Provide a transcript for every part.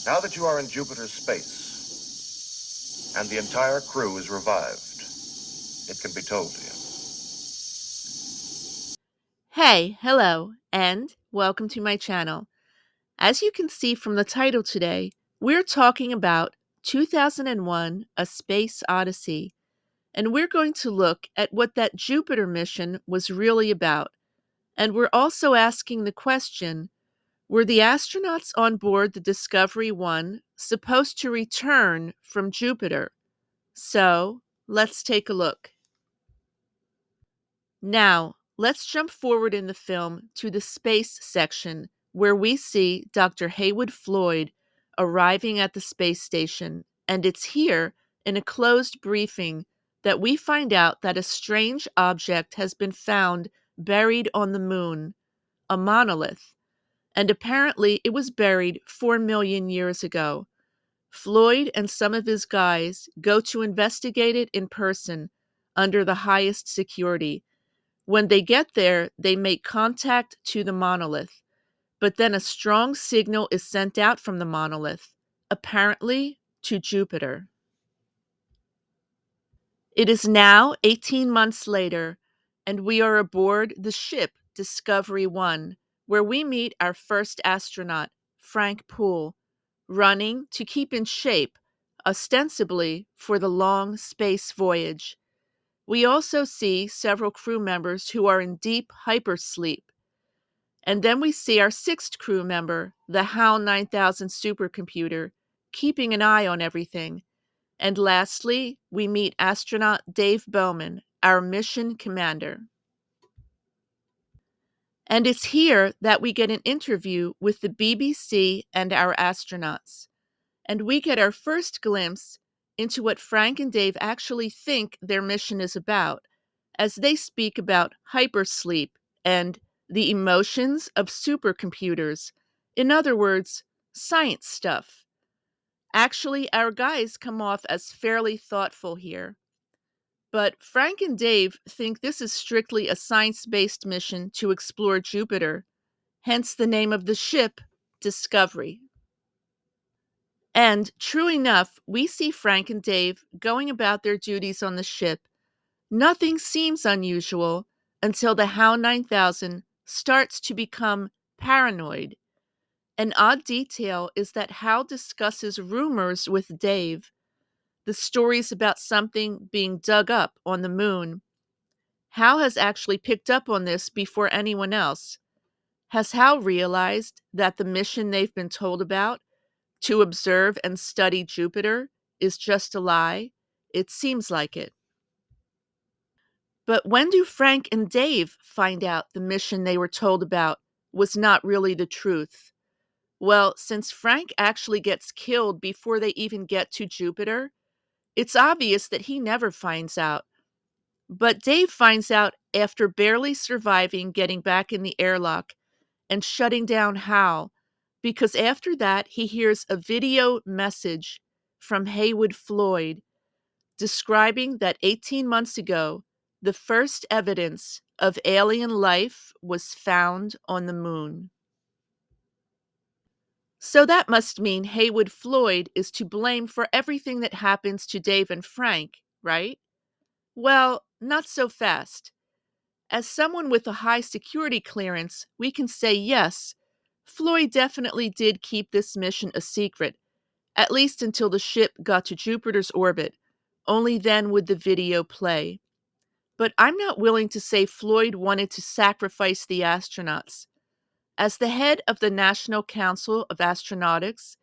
Now that you are in Jupiter's space, and the entire crew is revived, it can be told to you. Hey, hello, and welcome to my channel. As you can see from the title today, we're talking about 2001 A Space Odyssey, and we're going to look at what that Jupiter mission was really about. And we're also asking the question, were the astronauts on board the Discovery 1 supposed to return from Jupiter? So, let's take a look. Now, let's jump forward in the film to the space section where we see Dr. Heywood Floyd arriving at the space station, and it's here in a closed briefing that we find out that a strange object has been found buried on the moon, a monolith, and apparently it was buried 4 million years ago. Floyd and some of his guys go to investigate it in person under the highest security. When they get there, they make contact to the monolith, but then a strong signal is sent out from the monolith, apparently to Jupiter. It is now 18 months later, and we are aboard the ship Discovery 1, where we meet our first astronaut, Frank Poole, running to keep in shape, ostensibly for the long space voyage. We also see several crew members who are in deep hypersleep. And then we see our sixth crew member, the HAL 9000 supercomputer, keeping an eye on everything. And lastly, we meet astronaut Dave Bowman, our mission commander. And it's here that we get an interview with the BBC and our astronauts. And we get our first glimpse into what Frank and Dave actually think their mission is about, as they speak about hypersleep and the emotions of supercomputers. In other words, science stuff. Actually, our guys come off as fairly thoughtful here. But Frank and Dave think this is strictly a science-based mission to explore Jupiter, hence the name of the ship, Discovery. And true enough, we see Frank and Dave going about their duties on the ship. Nothing seems unusual until the HAL 9000 starts to become paranoid. An odd detail is that Hal discusses rumors with Dave, the stories about something being dug up on the moon. Hal has actually picked up on this before anyone else. Has Hal realized that the mission they've been told about, to observe and study Jupiter, is just a lie? It seems like it. But when do Frank and Dave find out the mission they were told about was not really the truth? Well, since Frank actually gets killed before they even get to Jupiter, it's obvious that he never finds out. But Dave finds out after barely surviving getting back in the airlock and shutting down Hal, because after that he hears a video message from Heywood Floyd describing that 18 months ago, the first evidence of alien life was found on the moon. So that must mean Heywood Floyd is to blame for everything that happens to Dave and Frank, right? Well, not so fast. As someone with a high security clearance, we can say yes, Floyd definitely did keep this mission a secret, at least until the ship got to Jupiter's orbit. Only then would the video play. But I'm not willing to say Floyd wanted to sacrifice the astronauts. As the head of the National Council of Astronautics,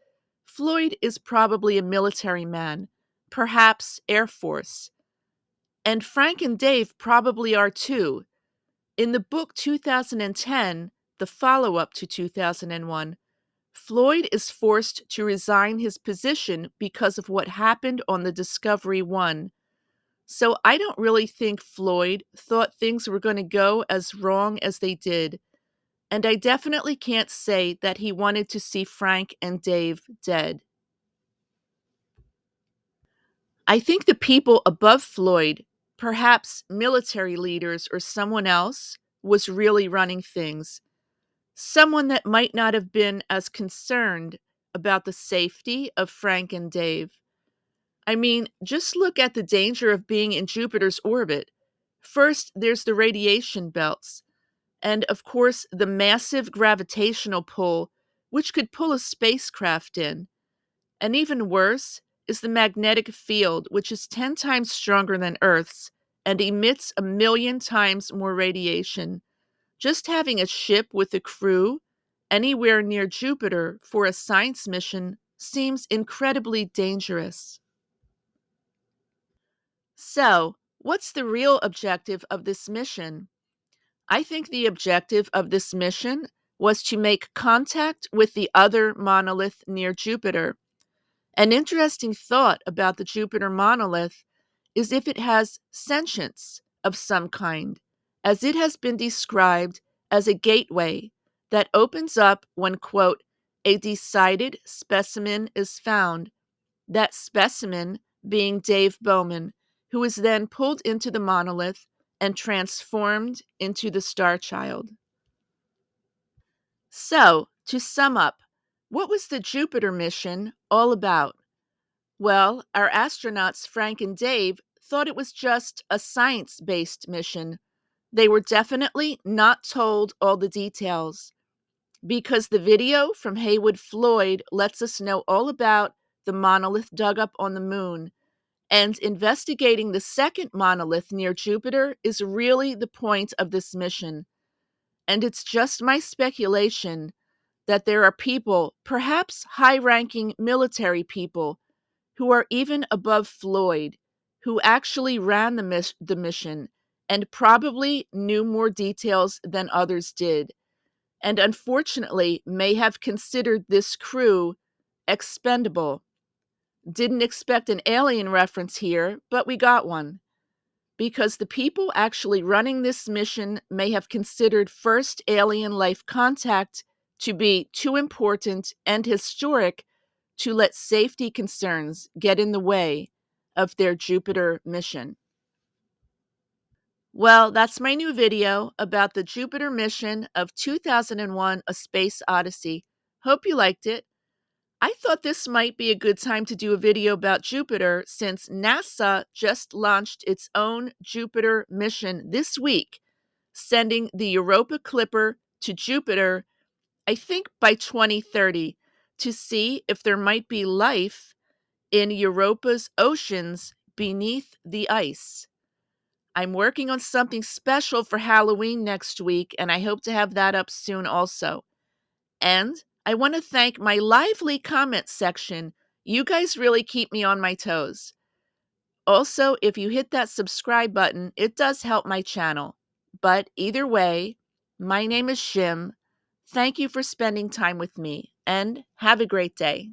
Floyd is probably a military man, perhaps Air Force. And Frank and Dave probably are too. In the book 2010, the follow-up to 2001, Floyd is forced to resign his position because of what happened on the Discovery 1. So I don't really think Floyd thought things were going to go as wrong as they did. And I definitely can't say that he wanted to see Frank and Dave dead. I think the people above Floyd, perhaps military leaders or someone else, was really running things. Someone that might not have been as concerned about the safety of Frank and Dave. I mean, just look at the danger of being in Jupiter's orbit. First, there's the radiation belts, and of course, the massive gravitational pull, which could pull a spacecraft in. And even worse is the magnetic field, which is 10 times stronger than Earth's and emits a million times more radiation. Just having a ship with a crew anywhere near Jupiter for a science mission seems incredibly dangerous. So, what's the real objective of this mission? I think the objective of this mission was to make contact with the other monolith near Jupiter. An interesting thought about the Jupiter monolith is if it has sentience of some kind, as it has been described as a gateway that opens up when, quote, a decided specimen is found, that specimen being Dave Bowman, who is then pulled into the monolith and transformed into the Star Child. So, to sum up, what was the Jupiter mission all about? Well, our astronauts, Frank and Dave, thought it was just a science based mission. They were definitely not told all the details because the video from Heywood Floyd lets us know all about the monolith dug up on the moon. And investigating the second monolith near Jupiter is really the point of this mission. And it's just my speculation that there are people, perhaps high ranking military people, who are even above Floyd, who actually ran the mission and probably knew more details than others did, and unfortunately may have considered this crew expendable. Didn't expect an alien reference here, but we got one. Because the people actually running this mission may have considered first alien life contact to be too important and historic to let safety concerns get in the way of their Jupiter mission. Well, that's my new video about the Jupiter mission of 2001 A Space Odyssey. Hope you liked it. I thought this might be a good time to do a video about Jupiter since NASA just launched its own Jupiter mission this week, sending the Europa Clipper to Jupiter, I think by 2030, to see if there might be life in Europa's oceans beneath the ice. I'm working on something special for Halloween next week, and I hope to have that up soon also. And I want to thank my lively comment section. You guys really keep me on my toes. Also, if you hit that subscribe button, it does help my channel. But either way, my name is Shim. Thank you for spending time with me, and have a great day.